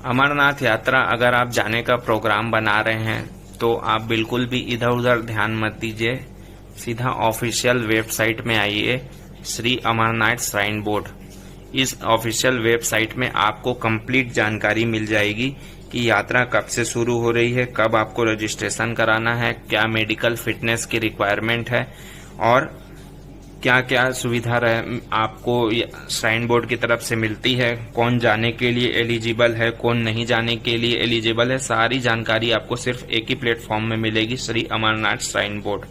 अमरनाथ यात्रा अगर आप जाने का प्रोग्राम बना रहे हैं तो आप बिल्कुल भी इधर उधर ध्यान मत दीजिए, सीधा ऑफिशियल वेबसाइट में आइए, श्री अमरनाथ श्राइन बोर्ड। इस ऑफिशियल वेबसाइट में आपको कंप्लीट जानकारी मिल जाएगी कि यात्रा कब से शुरू हो रही है, कब आपको रजिस्ट्रेशन कराना है, क्या मेडिकल फिटनेस की रिक्वायरमेंट है और क्या क्या सुविधा आपको श्राइन बोर्ड की तरफ से मिलती है, कौन जाने के लिए एलिजिबल है, कौन नहीं जाने के लिए एलिजिबल है। सारी जानकारी आपको सिर्फ एक ही प्लेटफॉर्म में मिलेगी, श्री अमरनाथ श्राइन बोर्ड।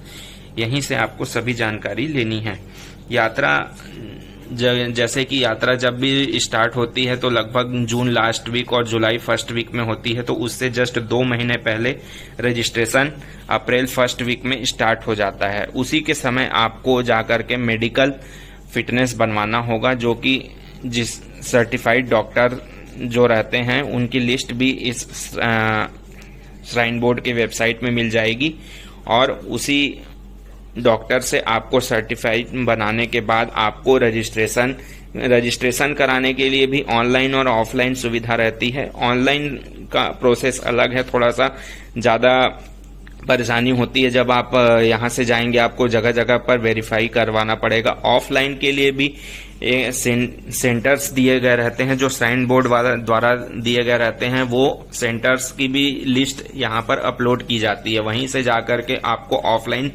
यहीं से आपको सभी जानकारी लेनी है। यात्रा जैसे कि यात्रा जब भी स्टार्ट होती है तो लगभग जून लास्ट वीक और जुलाई फर्स्ट वीक में होती है, तो उससे जस्ट 2 महीने पहले रजिस्ट्रेशन अप्रैल फर्स्ट वीक में स्टार्ट हो जाता है। उसी के समय आपको जाकर के मेडिकल फिटनेस बनवाना होगा, जो कि जिस सर्टिफाइड डॉक्टर जो रहते हैं उनकी लिस्ट भी इस श्राइन बोर्ड के वेबसाइट में मिल जाएगी और उसी डॉक्टर से आपको सर्टिफाइड बनाने के बाद आपको रजिस्ट्रेशन कराने के लिए भी ऑनलाइन और ऑफलाइन सुविधा रहती है। ऑनलाइन का प्रोसेस अलग है, थोड़ा सा ज़्यादा परेशानी होती है। जब आप यहाँ से जाएंगे आपको जगह जगह पर वेरीफाई करवाना पड़ेगा। ऑफलाइन के लिए भी सेंटर्स दिए गए रहते हैं, जो श्राइन बोर्ड द्वारा दिए गए रहते हैं। वो सेंटर्स की भी लिस्ट यहाँ पर अपलोड की जाती है, वहीं से जाकर के आपको ऑफलाइन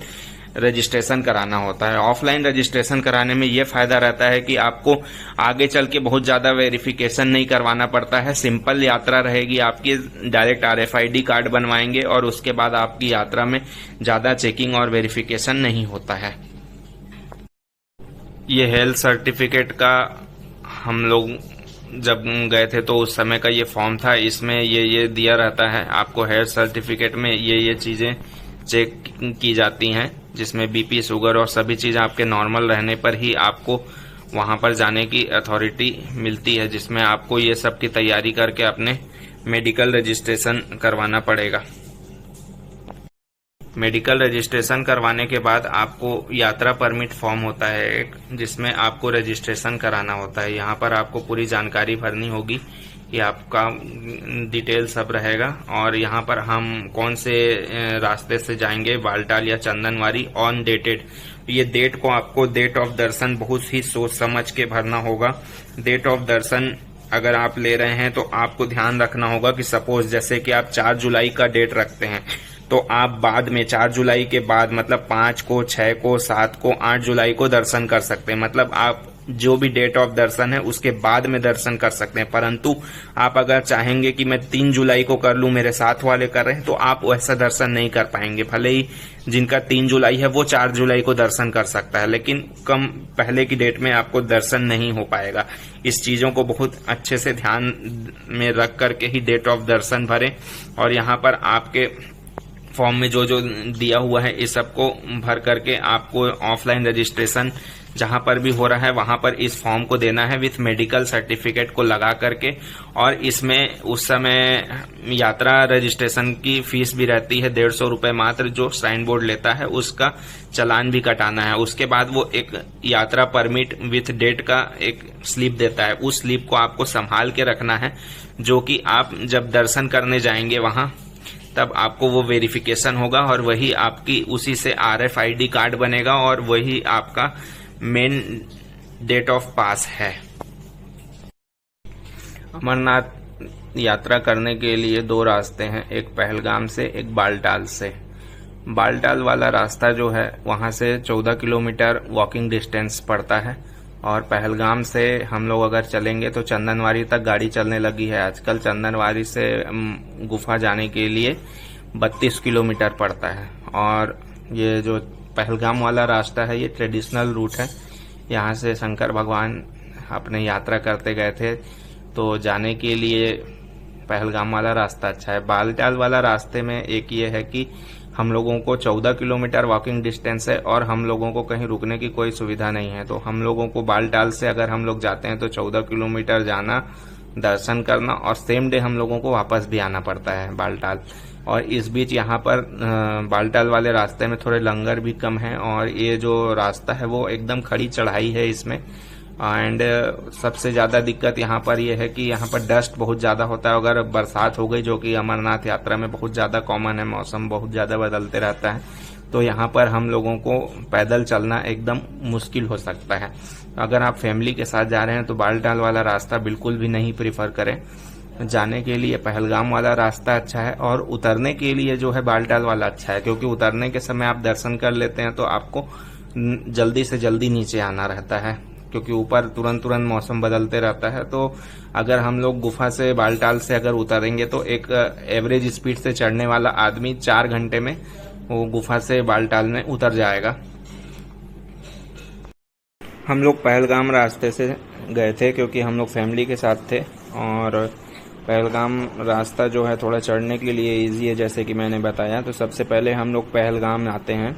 रजिस्ट्रेशन कराना होता है। ऑफलाइन रजिस्ट्रेशन कराने में यह फायदा रहता है कि आपको आगे चल के बहुत ज्यादा वेरिफिकेशन नहीं करवाना पड़ता है। सिंपल यात्रा रहेगी आपकी, डायरेक्ट RFID कार्ड बनवाएंगे और उसके बाद आपकी यात्रा में ज्यादा चेकिंग और वेरिफिकेशन नहीं होता है। ये हेल्थ सर्टिफिकेट का हम लोग जब गए थे तो उस समय का ये फॉर्म था, इसमें ये दिया रहता है आपको। हेल्थ सर्टिफिकेट में ये चीजें चेक की जाती हैं, जिसमें BP, शुगर और सभी चीज़ आपके नॉर्मल रहने पर ही आपको वहां पर जाने की अथॉरिटी मिलती है, जिसमें आपको ये सब की तैयारी करके अपने मेडिकल रजिस्ट्रेशन करवाना पड़ेगा। मेडिकल रजिस्ट्रेशन करवाने के बाद आपको यात्रा परमिट फॉर्म होता है एक, जिसमें आपको रजिस्ट्रेशन कराना होता है। यहाँ पर आपको पूरी जानकारी भरनी होगी कि आपका डिटेल सब रहेगा और यहाँ पर हम कौन से रास्ते से जाएंगे, बालटाल या चंदनवारी, ऑन डेटेड। ये डेट को आपको डेट ऑफ दर्शन बहुत ही सोच समझ के भरना होगा। डेट ऑफ दर्शन अगर आप ले रहे हैं तो आपको ध्यान रखना होगा कि सपोज जैसे कि आप 4 जुलाई का डेट रखते हैं तो आप बाद में 4 जुलाई के बाद मतलब 5 को, 6 को, 7 को, 8 जुलाई को दर्शन कर सकते हैं। मतलब आप जो भी डेट ऑफ दर्शन है उसके बाद में दर्शन कर सकते हैं। परंतु आप अगर चाहेंगे कि मैं 3 जुलाई को कर लूं, मेरे साथ वाले कर रहे हैं, तो आप वैसा दर्शन नहीं कर पाएंगे। भले ही जिनका 3 जुलाई है वो 4 जुलाई को दर्शन कर सकता है, लेकिन कम पहले की डेट में आपको दर्शन नहीं हो पाएगा। इस चीजों को बहुत अच्छे से ध्यान में रख करके ही डेट ऑफ दर्शन भरें और यहाँ पर आपके फॉर्म में जो जो दिया हुआ है इस सबको भर करके आपको ऑफलाइन रजिस्ट्रेशन जहां पर भी हो रहा है वहां पर इस फॉर्म को देना है विथ मेडिकल सर्टिफिकेट को लगा करके। और इसमें उस समय यात्रा रजिस्ट्रेशन की फीस भी रहती है 150 रुपए मात्र, जो श्राइन बोर्ड लेता है उसका चालान भी कटाना है। उसके बाद वो एक यात्रा परमिट विथ डेट का एक स्लिप देता है, उस स्लिप को आपको संभाल के रखना है, जो कि आप जब दर्शन करने जाएंगे वहां तब आपको वो वेरिफिकेशन होगा और वही आपकी उसी से RFID कार्ड बनेगा और वही आपका मेन डेट ऑफ पास है। अमरनाथ यात्रा करने के लिए 2 रास्ते हैं, एक पहलगाम से, एक बालटाल से। बालटाल वाला रास्ता जो है वहां से 14 किलोमीटर वॉकिंग डिस्टेंस पड़ता है और पहलगाम से हम लोग अगर चलेंगे तो चंदनवारी तक गाड़ी चलने लगी है आजकल। चंदनवारी से गुफा जाने के लिए 32 किलोमीटर पड़ता है। और ये जो पहलगाम वाला रास्ता है ये ट्रेडिशनल रूट है, यहाँ से शंकर भगवान अपने यात्रा करते गए थे, तो जाने के लिए पहलगाम वाला रास्ता अच्छा है। बालटाल वाला रास्ते में एक ये है कि हम लोगों को 14 किलोमीटर वॉकिंग डिस्टेंस है और हम लोगों को कहीं रुकने की कोई सुविधा नहीं है। तो हम लोगों को बालटाल से अगर हम लोग जाते हैं तो 14 किलोमीटर जाना, दर्शन करना और सेम डे हम लोगों को वापस भी आना पड़ता है बालटाल। और इस बीच यहाँ पर बालटाल वाले रास्ते में थोड़े लंगर भी कम है और ये जो रास्ता है वो एकदम खड़ी चढ़ाई है इसमें, एंड सबसे ज़्यादा दिक्कत यहाँ पर यह है कि यहाँ पर डस्ट बहुत ज़्यादा होता है। अगर बरसात हो गई, जो कि अमरनाथ यात्रा में बहुत ज़्यादा कॉमन है, मौसम बहुत ज़्यादा बदलते रहता है, तो यहाँ पर हम लोगों को पैदल चलना एकदम मुश्किल हो सकता है। अगर आप फैमिली के साथ जा रहे हैं तो बालटाल वाला रास्ता बिल्कुल भी नहीं प्रीफर करें। जाने के लिए पहलगाम वाला रास्ता अच्छा है, और उतरने के लिए जो है बालटाल वाला अच्छा है, क्योंकि उतरने के समय आप दर्शन कर लेते हैं तो आपको जल्दी से जल्दी नीचे आना रहता है, क्योंकि ऊपर तुरंत मौसम बदलते रहता है। तो अगर हम लोग गुफा से बालटाल से अगर उतरेंगे तो एक एवरेज स्पीड से चढ़ने वाला आदमी 4 घंटे में वो गुफा से बालटाल में उतर जाएगा। हम लोग पहलगाम रास्ते से गए थे, क्योंकि हम लोग फैमिली के साथ थे, और पहलगाम रास्ता जो है थोड़ा चढ़ने के लिए इजी है, जैसे कि मैंने बताया। तो सबसे पहले हम लोग पहलगाम आते हैं।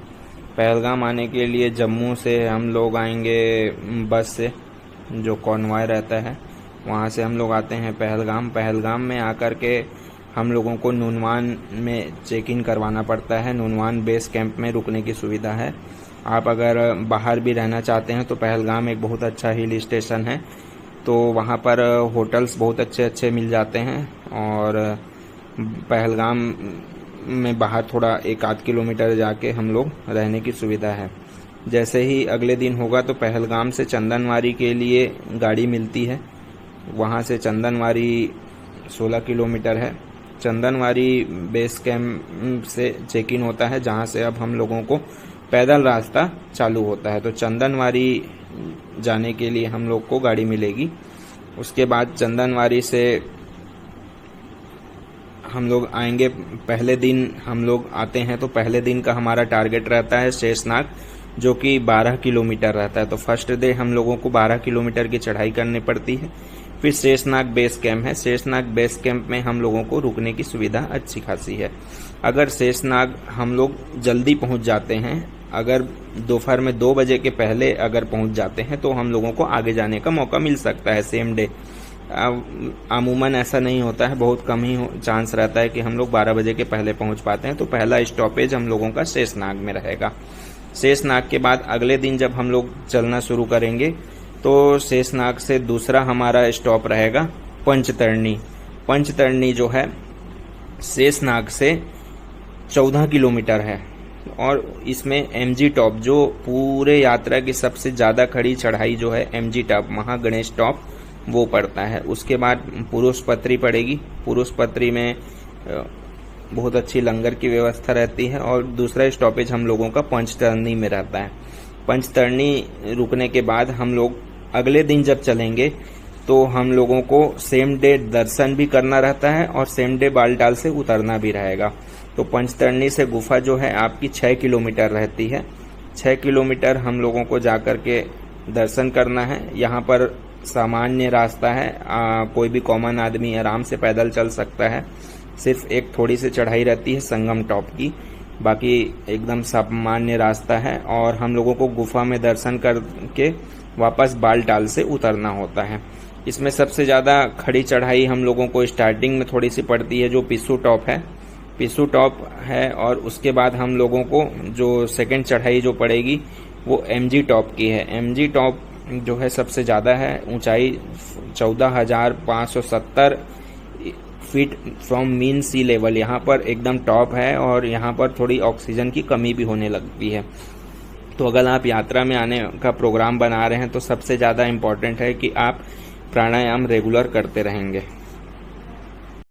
पहलगाम आने के लिए जम्मू से हम लोग आएंगे बस से, जो कॉन्वॉय रहता है, वहाँ से हम लोग आते हैं पहलगाम। पहलगाम में आकर के हम लोगों को नुनवान में चेक इन करवाना पड़ता है। नुनवान बेस कैंप में रुकने की सुविधा है। आप अगर बाहर भी रहना चाहते हैं तो पहलगाम एक बहुत अच्छा हिल स्टेशन है, तो वहाँ पर होटल्स बहुत अच्छे अच्छे मिल जाते हैं। और पहलगाम में बाहर थोड़ा 1-8 किलोमीटर जाके हम लोग रहने की सुविधा है। जैसे ही अगले दिन होगा तो पहलगाम से चंदनवारी के लिए गाड़ी मिलती है। वहाँ से चंदनवारी 16 किलोमीटर है। चंदनवारी बेस कैंप से चेक इन होता है, जहाँ से अब हम लोगों को पैदल रास्ता चालू होता है। तो चंदनवारी जाने के लिए हम लोग को गाड़ी मिलेगी। उसके बाद चंदनवारी से हम लोग आएंगे। पहले दिन हम लोग आते हैं तो पहले दिन का हमारा टारगेट रहता है शेषनाग, जो कि 12 किलोमीटर रहता है। तो फर्स्ट डे हम लोगों को 12 किलोमीटर की चढ़ाई करनी पड़ती है। फिर शेषनाग बेस कैंप है। शेषनाग बेस कैंप में हम लोगों को रुकने की सुविधा अच्छी खासी है। अगर शेषनाग हम लोग जल्दी पहुंच जाते हैं, अगर दोपहर में 2 बजे के पहले अगर पहुंच जाते हैं, तो हम लोगों को आगे जाने का मौका मिल सकता है सेम डे। अमूमन ऐसा नहीं होता है, बहुत कम ही चांस रहता है कि हम लोग 12 बजे के पहले पहुंच पाते हैं। तो पहला स्टॉपेज हम लोगों का शेषनाग में रहेगा। शेषनाग के बाद अगले दिन जब हम लोग चलना शुरू करेंगे तो शेषनाग से दूसरा हमारा स्टॉप रहेगा पंचतरणी। पंचतरणी जो है शेषनाग से 14 किलोमीटर है, और इसमें एमजी टॉप, जो पूरे यात्रा की सबसे ज़्यादा खड़ी चढ़ाई जो है एमजी टॉप, महागणेश टॉप, वो पड़ता है। उसके बाद पुरुष पत्री पड़ेगी। पुरुष पत्री में बहुत अच्छी लंगर की व्यवस्था रहती है। और दूसरा स्टॉपेज हम लोगों का पंचतरणी में रहता है। पंचतरणी रुकने के बाद हम लोग अगले दिन जब चलेंगे तो हम लोगों को सेम डे दर्शन भी करना रहता है और सेम डे बालटाल से उतरना भी रहेगा। तो पंचतरणी से गुफा जो है आपकी 6 किलोमीटर रहती है। 6 किलोमीटर हम लोगों को जाकर के दर्शन करना है। यहाँ पर सामान्य रास्ता है, कोई भी कॉमन आदमी आराम से पैदल चल सकता है। सिर्फ एक थोड़ी सी चढ़ाई रहती है संगम टॉप की, बाकी एकदम सामान्य रास्ता है। और हम लोगों को गुफा में दर्शन करके वापस बालटाल से उतरना होता है। इसमें सबसे ज़्यादा खड़ी चढ़ाई हम लोगों को स्टार्टिंग में थोड़ी सी पड़ती है, जो पिस्सू टॉप है। पिस्सू टॉप है, और उसके बाद हम लोगों को जो सेकंड चढ़ाई जो पड़ेगी वो एमजी टॉप की है। एमजी टॉप जो है सबसे ज़्यादा है, ऊंचाई 14,570 feet from mean sea level. यहाँ पर एकदम टॉप है, और यहाँ पर थोड़ी ऑक्सीजन की कमी भी होने लगती है। तो अगर आप यात्रा में आने का प्रोग्राम बना रहे हैं तो सबसे ज़्यादा इम्पोर्टेंट है कि आप प्राणायाम रेगुलर करते रहेंगे।